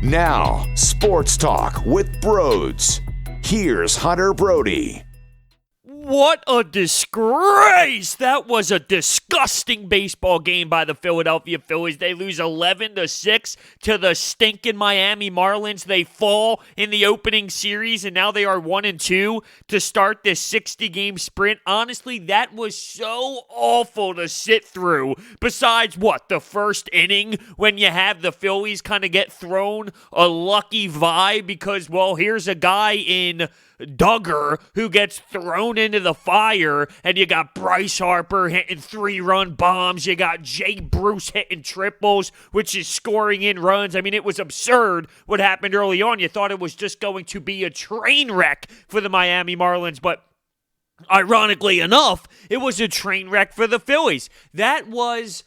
Now, Sports Talk with Broads. Here's Hunter Brody. What a disgrace! That was a disgusting baseball game by the Philadelphia Phillies. They lose 11-6 to the stinking Miami Marlins. They fall in the opening series, and now they are 1-2 to start this 60-game sprint. Honestly, that was so awful to sit through. Besides, the first inning when you have the Phillies kind of get thrown a lucky vibe because, here's a guy in Duggar who gets thrown into the fire, and you got Bryce Harper hitting 3-run bombs. You got Jay Bruce hitting triples, which is scoring in runs. I mean, it was absurd what happened early on. You thought it was just going to be a train wreck for the Miami Marlins, but ironically enough, it was a train wreck for the Phillies. That was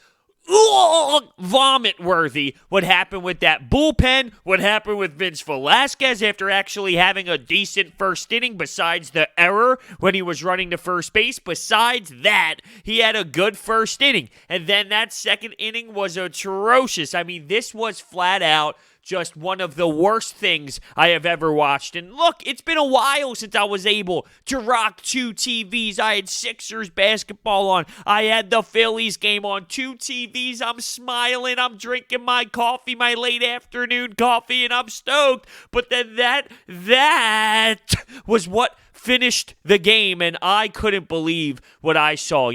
vomit-worthy what happened with that bullpen, what happened with Vince Velasquez after actually having a decent first inning besides the error when he was running to first base. Besides that, he had a good first inning. And then that second inning was atrocious. I mean, this was flat out just one of the worst things I have ever watched. And look, it's been a while since I was able to rock two TVs. I had Sixers basketball on. I had the Phillies game on. Two TVs. I'm smiling. I'm drinking my coffee, my late afternoon coffee, and I'm stoked. But then that was what finished the game, and I couldn't believe what I saw.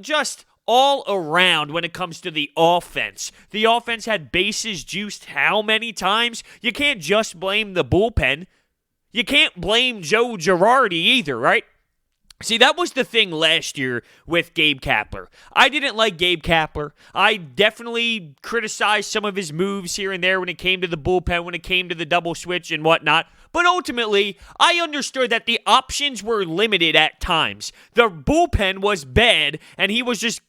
Just all around when it comes to the offense. The offense had bases juiced how many times? You can't just blame the bullpen. You can't blame Joe Girardi either, right? See, that was the thing last year with Gabe Kapler. I didn't like Gabe Kapler. I definitely criticized some of his moves here and there when it came to the bullpen, when it came to the double switch and whatnot. But ultimately, I understood that the options were limited at times. The bullpen was bad, and he was just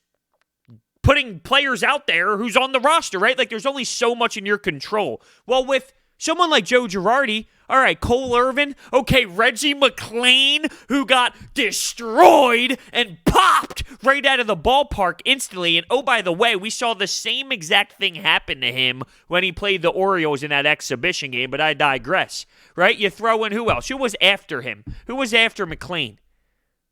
putting players out there who's on the roster, right? Like, there's only so much in your control. Well, with someone like Joe Girardi, all right, Cole Irvin, okay, Reggie McLain, who got destroyed and popped right out of the ballpark instantly. And oh, by the way, we saw the same exact thing happen to him when he played the Orioles in that exhibition game, but I digress, right? You throw in who else? Who was after him? Who was after McLain?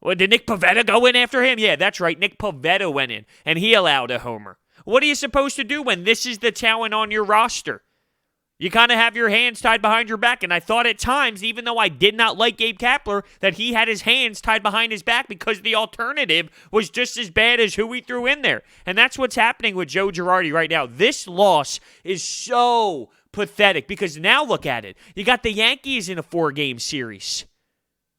Well, did Nick Pivetta go in after him? Yeah, that's right. Nick Pivetta went in, and he allowed a homer. What are you supposed to do when this is the talent on your roster? You kind of have your hands tied behind your back, and I thought at times, even though I did not like Gabe Kapler, that he had his hands tied behind his back because the alternative was just as bad as who he threw in there. And that's what's happening with Joe Girardi right now. This loss is so pathetic because now look at it. You got the Yankees in a 4-game series.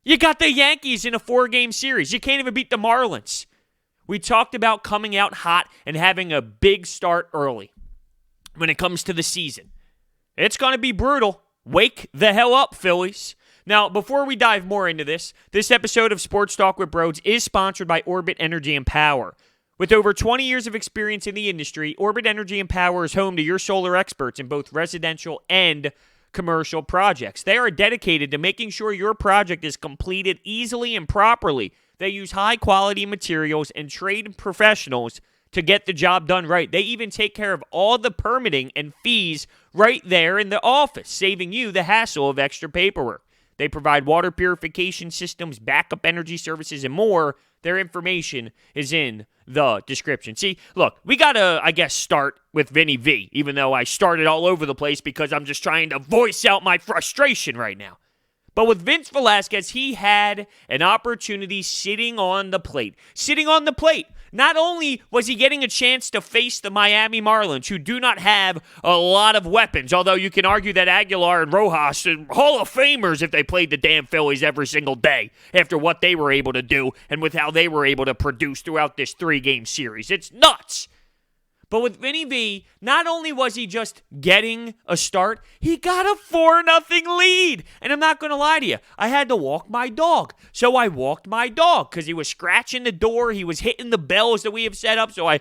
You got the Yankees in a 4-game series. You can't even beat the Marlins. We talked about coming out hot and having a big start early when it comes to the season. It's going to be brutal. Wake the hell up, Phillies. Now, before we dive more into this episode of Sports Talk with Broads is sponsored by Orbit Energy and Power. With over 20 years of experience in the industry, Orbit Energy and Power is home to your solar experts in both residential and commercial projects. They are dedicated to making sure your project is completed easily and properly. They use high-quality materials and trained professionals to get the job done right. They even take care of all the permitting and fees right there in the office, saving you the hassle of extra paperwork. They provide water purification systems, backup energy services, and more. Their information is in the description. See, look, we got to, start with Vinny V, even though I started all over the place because I'm just trying to voice out my frustration right now. But with Vince Velasquez, he had an opportunity sitting on the plate. Not only was he getting a chance to face the Miami Marlins, who do not have a lot of weapons, although you can argue that Aguilar and Rojas are Hall of Famers if they played the damn Phillies every single day after what they were able to do and with how they were able to produce throughout this 3-game series. It's nuts. But with Vinny V, not only was he just getting a start, he got a 4-0 lead. And I'm not going to lie to you, I had to walk my dog. So I walked my dog because he was scratching the door. He was hitting the bells that we have set up. So I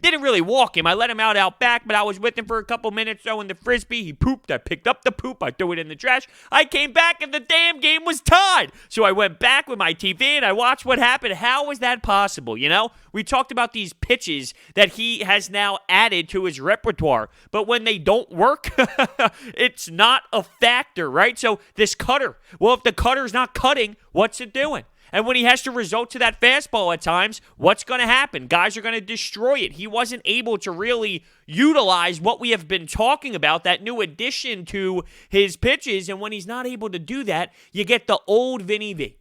didn't really walk him. I let him out back, but I was with him for a couple minutes throwing the frisbee. He pooped. I picked up the poop. I threw it in the trash. I came back and the damn game was tied. So I went back with my TV and I watched what happened. How was that possible, you know? We talked about these pitches that he has now added to his repertoire, but when they don't work, it's not a factor, right? So this cutter, well, if the cutter's not cutting, what's it doing? And when he has to resort to that fastball at times, what's going to happen? Guys are going to destroy it. He wasn't able to really utilize what we have been talking about, that new addition to his pitches. And when he's not able to do that, you get the old Vinny V.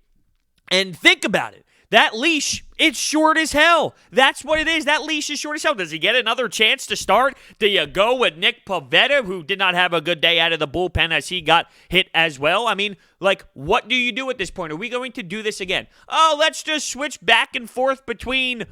And think about it. That leash, it's short as hell. That's what it is. That leash is short as hell. Does he get another chance to start? Do you go with Nick Pivetta, who did not have a good day out of the bullpen as he got hit as well? I mean, like, what do you do at this point? Are we going to do this again? Oh, let's just switch back and forth between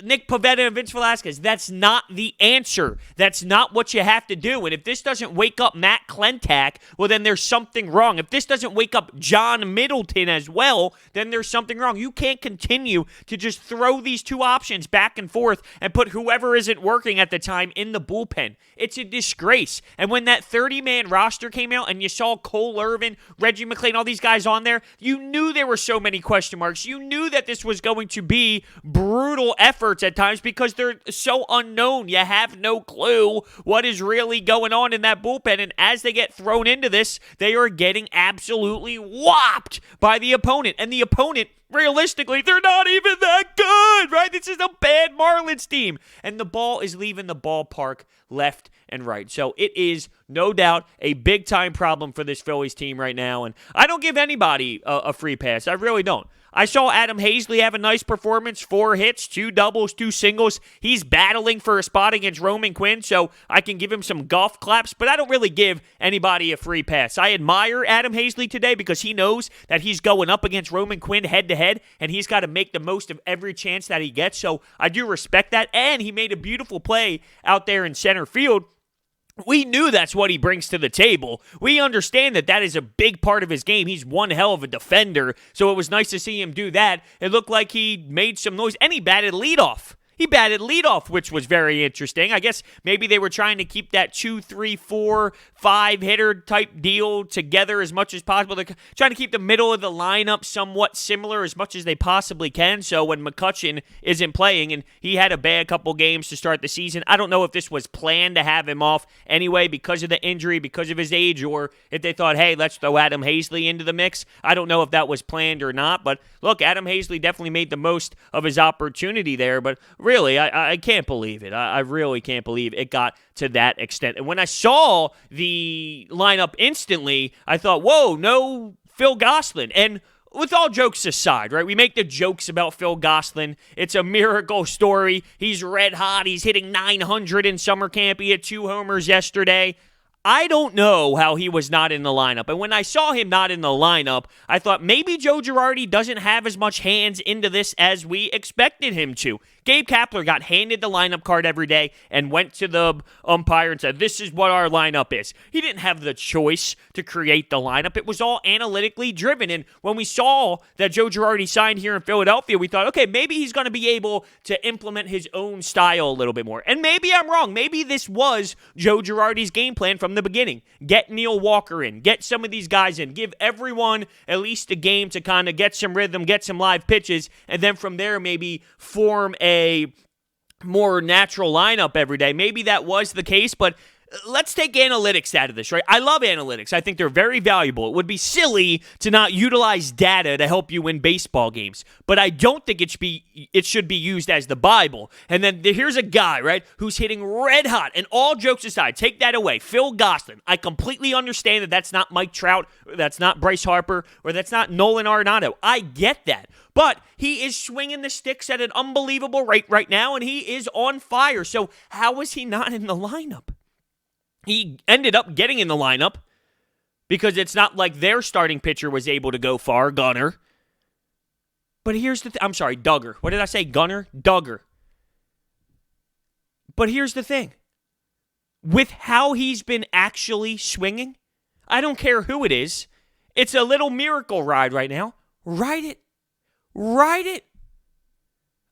Nick Pivetta and Vince Velasquez. That's not the answer. That's not what you have to do. And if this doesn't wake up Matt Klentak, well, then there's something wrong. If this doesn't wake up John Middleton as well, then there's something wrong. You can't continue to just throw these two options back and forth and put whoever isn't working at the time in the bullpen. It's a disgrace. And when that 30-man roster came out and you saw Cole Irvin, Reggie McLain, all these guys on there, you knew there were so many question marks. You knew that this was going to be brutal efforts at times because they're so unknown. You have no clue what is really going on in that bullpen. And as they get thrown into this, they are getting absolutely whopped by the opponent. And the opponent, realistically, they're not even that good, right? This is a bad Marlins team. And the ball is leaving the ballpark left and right. So it is no doubt a big-time problem for this Phillies team right now. And I don't give anybody a free pass. I really don't. I saw Adam Haseley have a nice performance, 4 hits, 2 doubles, 2 singles. He's battling for a spot against Roman Quinn, so I can give him some golf claps, but I don't really give anybody a free pass. I admire Adam Haseley today because he knows that he's going up against Roman Quinn head-to-head, and he's got to make the most of every chance that he gets, so I do respect that, and he made a beautiful play out there in center field. We knew that's what he brings to the table. We understand that that is a big part of his game. He's one hell of a defender, so it was nice to see him do that. It looked like he made some noise, and he batted leadoff. He batted leadoff, which was very interesting. I guess maybe they were trying to keep that 2, 3, 4, 5 hitter type deal together as much as possible. They're trying to keep the middle of the lineup somewhat similar as much as they possibly can. So when McCutchen isn't playing, and he had a bad couple games to start the season, I don't know if this was planned to have him off anyway because of the injury, because of his age, or if they thought, hey, let's throw Adam Haseley into the mix. I don't know if that was planned or not, but look, Adam Haseley definitely made the most of his opportunity there, but really, I can't believe it. I really can't believe it got to that extent. And when I saw the lineup instantly, I thought, whoa, no Phil Gosselin. And with all jokes aside, right, we make the jokes about Phil Gosselin. It's a miracle story. He's red hot. He's hitting 900 in summer camp. He had 2 homers yesterday. I don't know how he was not in the lineup. And when I saw him not in the lineup, I thought maybe Joe Girardi doesn't have as much hands into this as we expected him to. Gabe Kapler got handed the lineup card every day and went to the umpire and said, this is what our lineup is. He didn't have the choice to create the lineup. It was all analytically driven. And when we saw that Joe Girardi signed here in Philadelphia, we thought, okay, maybe he's going to be able to implement his own style a little bit more. And maybe I'm wrong. Maybe this was Joe Girardi's game plan from the beginning. Get Neil Walker in. Get some of these guys in. Give everyone at least a game to kind of get some rhythm, get some live pitches, and then from there maybe form a more natural lineup every day. Maybe that was the case, but let's take analytics out of this, right? I love analytics. I think they're very valuable. It would be silly to not utilize data to help you win baseball games, but I don't think it should be used as the Bible. And then here's a guy, right, who's hitting red hot, and all jokes aside, take that away, Phil Gosselin. I completely understand that that's not Mike Trout, or that's not Bryce Harper, or that's not Nolan Arenado. I get that. But he is swinging the sticks at an unbelievable rate right now, and he is on fire. So how is he not in the lineup? He ended up getting in the lineup because it's not like their starting pitcher was able to go far, Gunnar. But here's the I'm sorry, Duggar. What did I say, Gunnar? Duggar. But here's the thing. With how he's been actually swinging, I don't care who it is. It's a little miracle ride right now. Ride it. Ride it.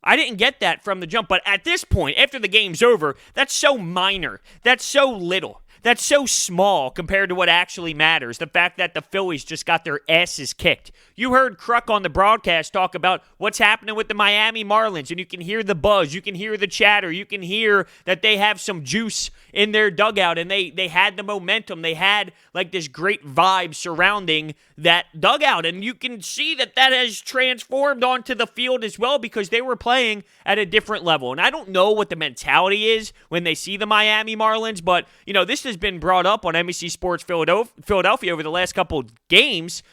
I didn't get that from the jump, but at this point, after the game's over, that's so minor. That's so little. That's so small compared to what actually matters. The fact that the Phillies just got their asses kicked. You heard Kruk on the broadcast talk about what's happening with the Miami Marlins, and you can hear the buzz. You can hear the chatter. You can hear that they have some juice in their dugout, and they had the momentum. They had like this great vibe surrounding that dugout, and you can see that has transformed onto the field as well because they were playing at a different level. And I don't know what the mentality is when they see the Miami Marlins, but, this has been brought up on NBC Sports Philadelphia over the last couple games.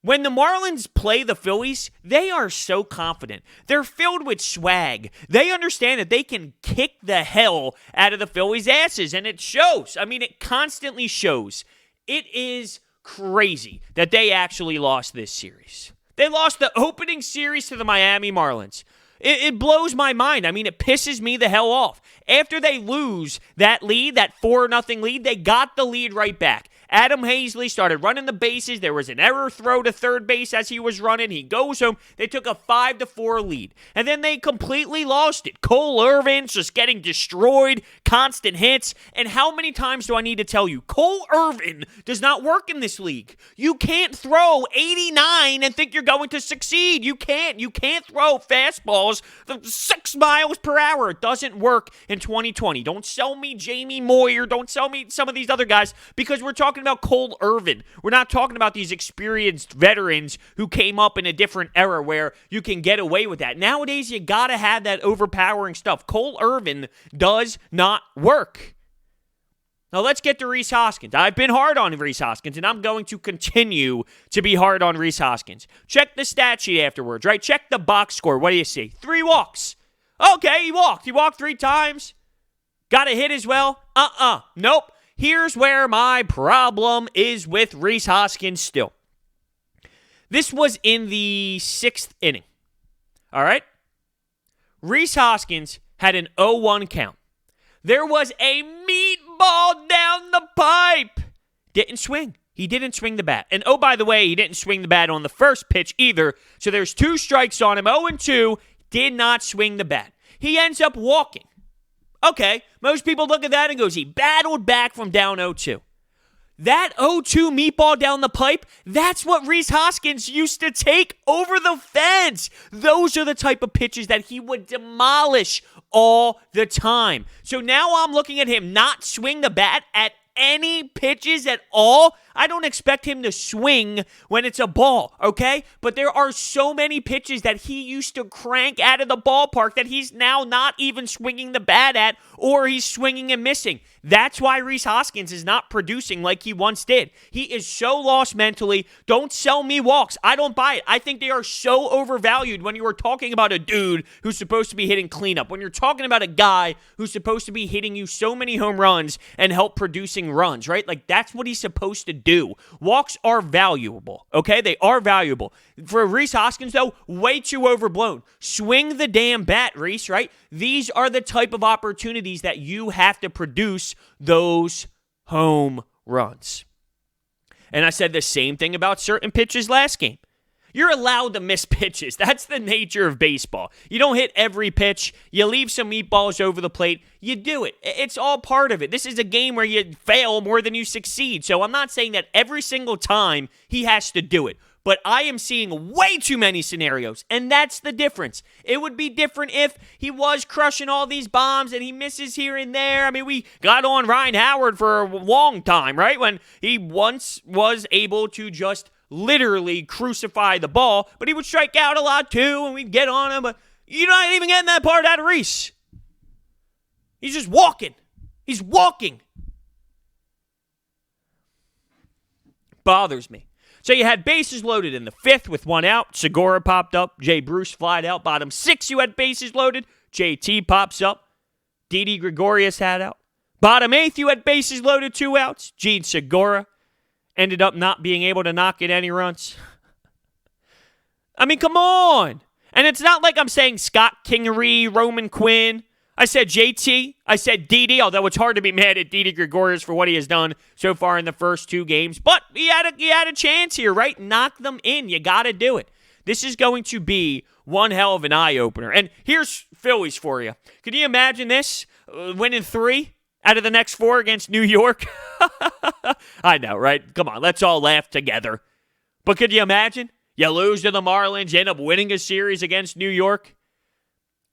When the Marlins play the Phillies, they are so confident. They're filled with swag. They understand that they can kick the hell out of the Phillies' asses, and it shows. I mean, it constantly shows. It is crazy that they actually lost this series. They lost the opening series to the Miami Marlins. It blows my mind. I mean, it pisses me the hell off. After they lose that lead, that 4-0 lead, they got the lead right back. Adam Haseley started running the bases. There was an error throw to third base as he was running. He goes home. They took a 5-4 lead. And then they completely lost it. Cole Irvin's just getting destroyed, constant hits. And how many times do I need to tell you? Cole Irvin does not work in this league. You can't throw 89 and think you're going to succeed. You can't. You can't throw fastballs 6 miles per hour. It doesn't work in 2020. Don't sell me Jamie Moyer. Don't sell me some of these other guys because we're talking about Cole Irvin. We're not talking about these experienced veterans who came up in a different era where you can get away with that. Nowadays, you got to have that overpowering stuff. Cole Irvin does not work. Now, let's get to Rhys Hoskins. I've been hard on Rhys Hoskins, and I'm going to continue to be hard on Rhys Hoskins. Check the stat sheet afterwards, right? Check the box score. What do you see? 3 walks. Okay, he walked. He walked 3 times. Got a hit as well? Nope. Here's where my problem is with Rhys Hoskins still. This was in the 6th inning. All right? Rhys Hoskins had an 0-1 count. There was a meatball down the pipe. Didn't swing. He didn't swing the bat. And oh, by the way, he didn't swing the bat on the first pitch either. So there's 2 strikes on him. 0-2, did not swing the bat. He ends up walking. Okay, most people look at that and goes, he battled back from down 0-2. That 0-2 meatball down the pipe, that's what Rhys Hoskins used to take over the fence. Those are the type of pitches that he would demolish all the time. So now I'm looking at him not swing the bat at any pitches at all. I don't expect him to swing when it's a ball, okay? But there are so many pitches that he used to crank out of the ballpark that he's now not even swinging the bat at, or he's swinging and missing. That's why Rhys Hoskins is not producing like he once did. He is so lost mentally. Don't sell me walks. I don't buy it. I think they are so overvalued when you are talking about a dude who's supposed to be hitting cleanup, when you're talking about a guy who's supposed to be hitting you so many home runs and help producing runs, right? Like, that's what he's supposed to do. Walks are valuable, okay? They are valuable. For Rhys Hoskins, though, way too overblown. Swing the damn bat, Rhys, right? These are the type of opportunities that you have to produce those home runs. And I said the same thing about certain pitches last game. You're allowed to miss pitches. That's the nature of baseball. You don't hit every pitch. You leave some meatballs over the plate. You do it. It's all part of it. This is a game where you fail more than you succeed. So I'm not saying that every single time he has to do it. But I am seeing way too many scenarios, and that's the difference. It would be different if he was crushing all these bombs and he misses here and there. I mean, we got on Ryan Howard for a long time, right? When he once was able to just literally crucify the ball, but he would strike out a lot too, and we'd get on him, but you're not even getting that part out of Rhys. He's just walking. He's walking. Bothers me. So you had bases loaded in the 5th with 1 out. Segura popped up. Jay Bruce flied out. Bottom 6, you had bases loaded. JT pops up. Didi Gregorius had out. Bottom 8th, you had bases loaded, 2 outs. Gene Segura ended up not being able to knock in any runs. I mean, come on. And it's not like I'm saying Scott Kingery, Roman Quinn. I said JT. I said Didi, although it's hard to be mad at Didi Gregorius for what he has done so far in the first 2 games. But he had a chance here, right? Knock them in. You got to do it. This is going to be one hell of an eye-opener. And here's Phillies for you. Can you imagine this? Winning 3 out of the next 4 against New York? I know, right? Come on, let's all laugh together. But could you imagine? You lose to the Marlins, you end up winning a series against New York.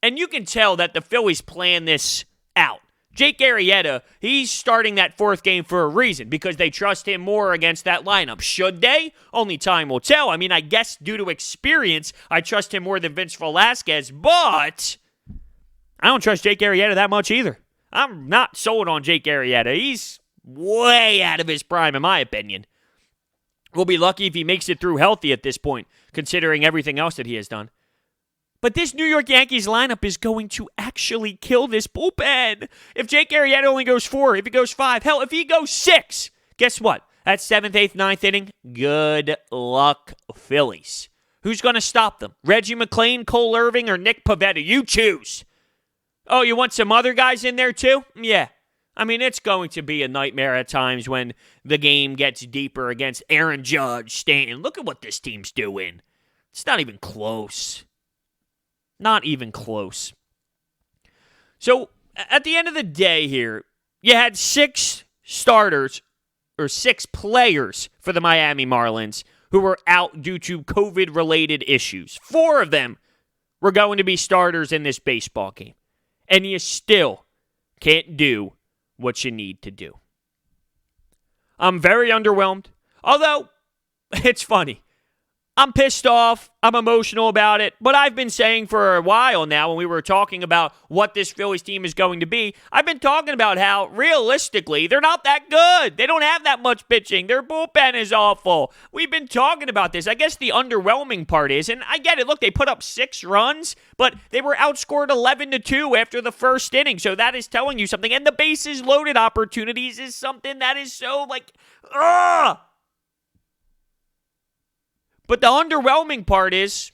And you can tell that the Phillies plan this out. Jake Arrieta, he's starting that 4th game for a reason, because they trust him more against that lineup. Should they? Only time will tell. I mean, I guess due to experience, I trust him more than Vince Velasquez, but I don't trust Jake Arrieta that much either. I'm not sold on Jake Arrieta. He's way out of his prime, in my opinion. We'll be lucky if he makes it through healthy at this point, considering everything else that he has done. But this New York Yankees lineup is going to actually kill this bullpen. If Jake Arrieta only goes 4, if he goes 5, hell, if he goes 6, guess what? That 7th, 8th, 9th inning, good luck, Phillies. Who's going to stop them? Reggie McLain, Cole Irvin, or Nick Pivetta? You choose. Oh, you want some other guys in there too? Yeah. I mean, it's going to be a nightmare at times when the game gets deeper against Aaron Judge, Stanton. Look at what this team's doing. It's not even close. Not even close. So, at the end of the day here, you had 6 starters, or 6 players for the Miami Marlins who were out due to COVID-related issues. 4 of them were going to be starters in this baseball game. And you still can't do what you need to do. I'm very underwhelmed. Although, it's funny. I'm pissed off. I'm emotional about it. But I've been saying for a while now, when we were talking about what this Phillies team is going to be, I've been talking about how, realistically, they're not that good. They don't have that much pitching. Their bullpen is awful. We've been talking about this. I guess the underwhelming part is, and I get it, look, they put up 6 runs, but they were outscored 11-2 after the first inning. So that is telling you something. And the bases loaded opportunities is something that is so, ugh! But the underwhelming part is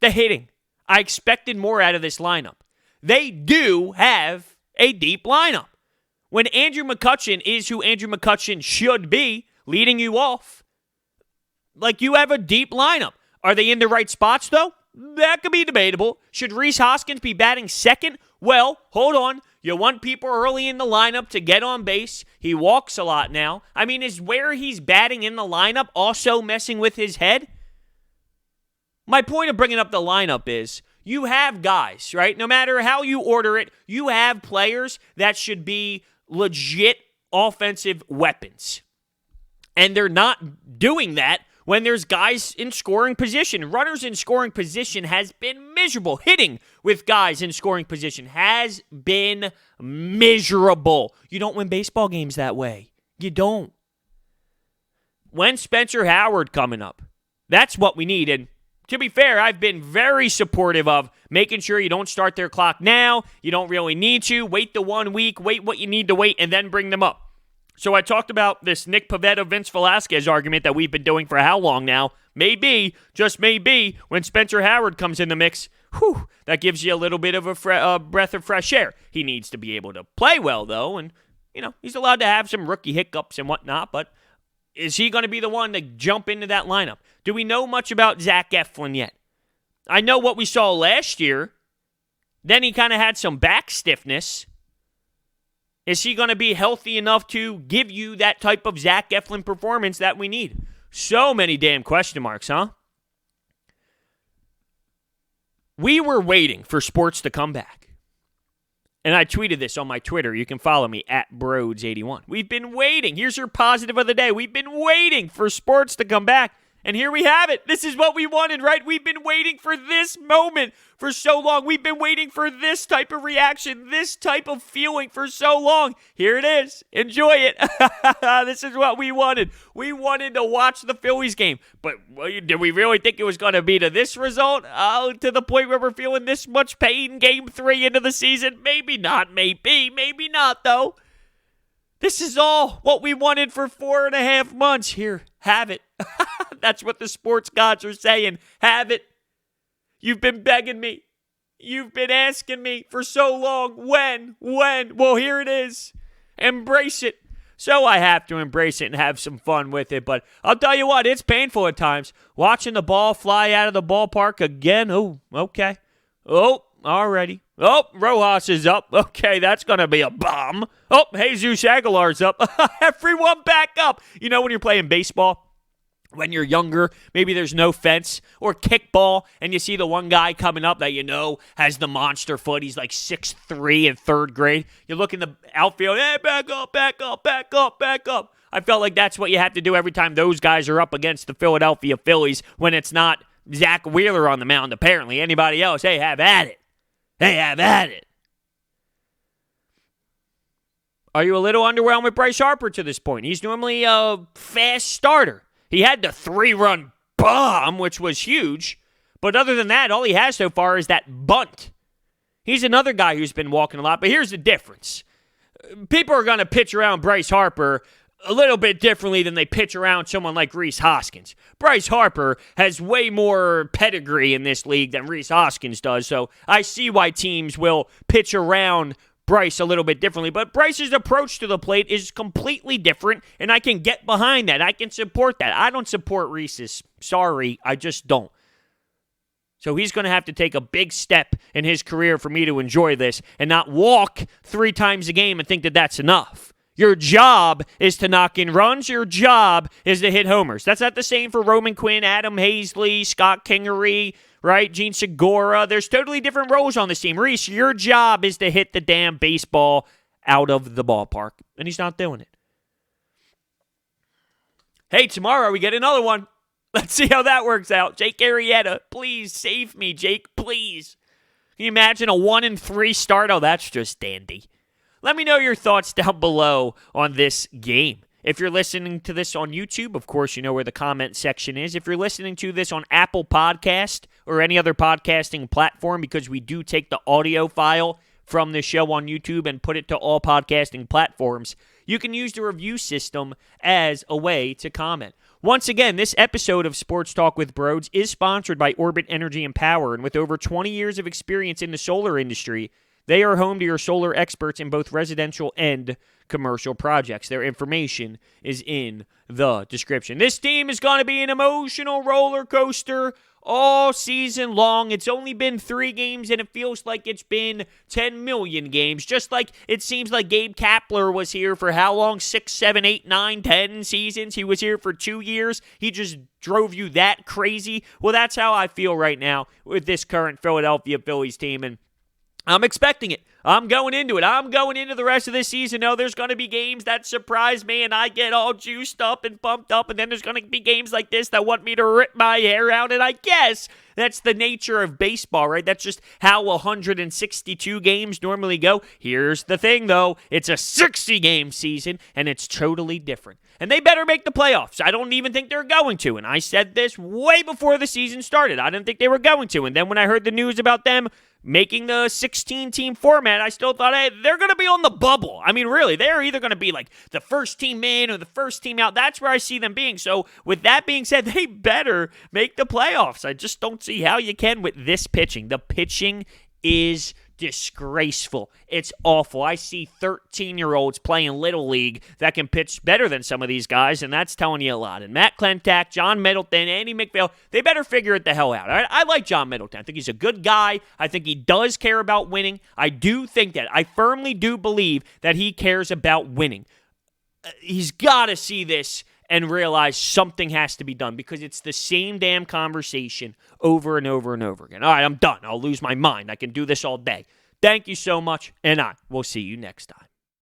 the hitting. I expected more out of this lineup. They do have a deep lineup. When Andrew McCutchen is who Andrew McCutchen should be, leading you off, you have a deep lineup. Are they in the right spots, though? That could be debatable. Should Rhys Hoskins be batting second? Well, hold on. You want people early in the lineup to get on base. He walks a lot now. I mean, is where he's batting in the lineup also messing with his head? My point of bringing up the lineup is you have guys, right? No matter how you order it, you have players that should be legit offensive weapons. And they're not doing that when there's guys in scoring position. Runners in scoring position has been miserable. Hitting with guys in scoring position has been miserable. You don't win baseball games that way. You don't. When Spencer Howard coming up? That's what we need. And to be fair, I've been very supportive of making sure you don't start their clock now. You don't really need to. Wait the 1 week. Wait what you need to wait, and then bring them up. So I talked about this Nick Pivetta, Vince Velasquez argument that we've been doing for how long now? Maybe, just maybe, when Spencer Howard comes in the mix, that gives you a little bit of a breath of fresh air. He needs to be able to play well, though, and, he's allowed to have some rookie hiccups and whatnot, but is he going to be the one to jump into that lineup? Do we know much about Zach Eflin yet? I know what we saw last year. Then he kind of had some back stiffness. Is he going to be healthy enough to give you that type of Zach Eflin performance that we need? So many damn question marks, huh? We were waiting for sports to come back. And I tweeted this on my Twitter. You can follow me at Broads81. We've been waiting. Here's your positive of the day. We've been waiting for sports to come back. And here we have it. This is what we wanted, right? We've been waiting for this moment for so long. We've been waiting for this type of reaction, this type of feeling for so long. Here it is. Enjoy it. This is what we wanted. We wanted to watch the Phillies game. But did we really think it was going to be to this result? Oh, to the point where we're feeling this much pain game 3 into the season? Maybe not, maybe. Maybe not, though. This is all what we wanted for 4.5 months. Here, have it. That's what the sports gods are saying. Have it. You've been begging me. You've been asking me for so long. When? Well, here it is. Embrace it. So I have to embrace it and have some fun with it. But I'll tell you what, it's painful at times. Watching the ball fly out of the ballpark again. Oh, okay. Oh, already. Oh, Rojas is up. Okay, that's going to be a bomb. Oh, Jesus Aguilar's up. Everyone back up. You know when you're playing baseball? When you're younger, maybe there's no fence, or kickball, and you see the one guy coming up that you know has the monster foot. He's like 6'3" in third grade. You look in the outfield, hey, back up, back up, back up, back up. I felt like that's what you have to do every time those guys are up against the Philadelphia Phillies when it's not Zach Wheeler on the mound, apparently. Anybody else, hey, have at it. Hey, have at it. Are you a little underwhelmed with Bryce Harper to this point? He's normally a fast starter. He had the 3-run bomb, which was huge. But other than that, all he has so far is that bunt. He's another guy who's been walking a lot. But here's the difference. People are going to pitch around Bryce Harper a little bit differently than they pitch around someone like Rhys Hoskins. Bryce Harper has way more pedigree in this league than Rhys Hoskins does. So I see why teams will pitch around Bryce a little bit differently, but Bryce's approach to the plate is completely different, and I can get behind that. I can support that. I don't support Rhys's. Sorry, I just don't. So he's going to have to take a big step in his career for me to enjoy this and not walk 3 times a game and think that that's enough. Your job is to knock in runs. Your job is to hit homers. That's not the same for Roman Quinn, Adam Haseley, Scott Kingery, right? Gene Segura. There's totally different roles on this team. Rhys, your job is to hit the damn baseball out of the ballpark, and he's not doing it. Hey, tomorrow we get another one. Let's see how that works out. Jake Arrieta, please save me, Jake, please. Can you imagine a 1-3 start? Oh, that's just dandy. Let me know your thoughts down below on this game. If you're listening to this on YouTube, of course, you know where the comment section is. If you're listening to this on Apple Podcast or any other podcasting platform, because we do take the audio file from the show on YouTube and put it to all podcasting platforms, you can use the review system as a way to comment. Once again, this episode of Sports Talk with Broads is sponsored by Orbit Energy and Power, and with over 20 years of experience in the solar industry, they are home to your solar experts in both residential and commercial projects. Their information is in the description. This team is going to be an emotional roller coaster all season long. It's only been 3 games, and it feels like it's been 10 million games. Just like it seems like Gabe Kapler was here for how long? 6, 7, 8, 9, 10 seasons. He was here for 2 years. He just drove you that crazy. Well, that's how I feel right now with this current Philadelphia Phillies team, and I'm expecting it. I'm going into it. I'm going into the rest of this season. No, there's going to be games that surprise me and I get all juiced up and pumped up, and then there's going to be games like this that want me to rip my hair out, and I guess that's the nature of baseball, right? That's just how 162 games normally go. Here's the thing, though. It's a 60-game season, and it's totally different. And they better make the playoffs. I don't even think they're going to, and I said this way before the season started. I didn't think they were going to, and then when I heard the news about them making the 16-team format, I still thought, hey, they're going to be on the bubble. I mean, really, they're either going to be like the first team in or the first team out. That's where I see them being. So with that being said, they better make the playoffs. I just don't see how you can with this pitching. The pitching is disgraceful. It's awful. I see 13-year-olds playing Little League that can pitch better than some of these guys, and that's telling you a lot. And Matt Klentak, John Middleton, Andy McPhail, they better figure it the hell out. All right? I like John Middleton. I think he's a good guy. I think he does care about winning. I do think that. I firmly do believe that he cares about winning. He's got to see this and realize something has to be done because it's the same damn conversation over and over and over again. All right, I'm done. I'll lose my mind. I can do this all day. Thank you so much, and I will see you next time.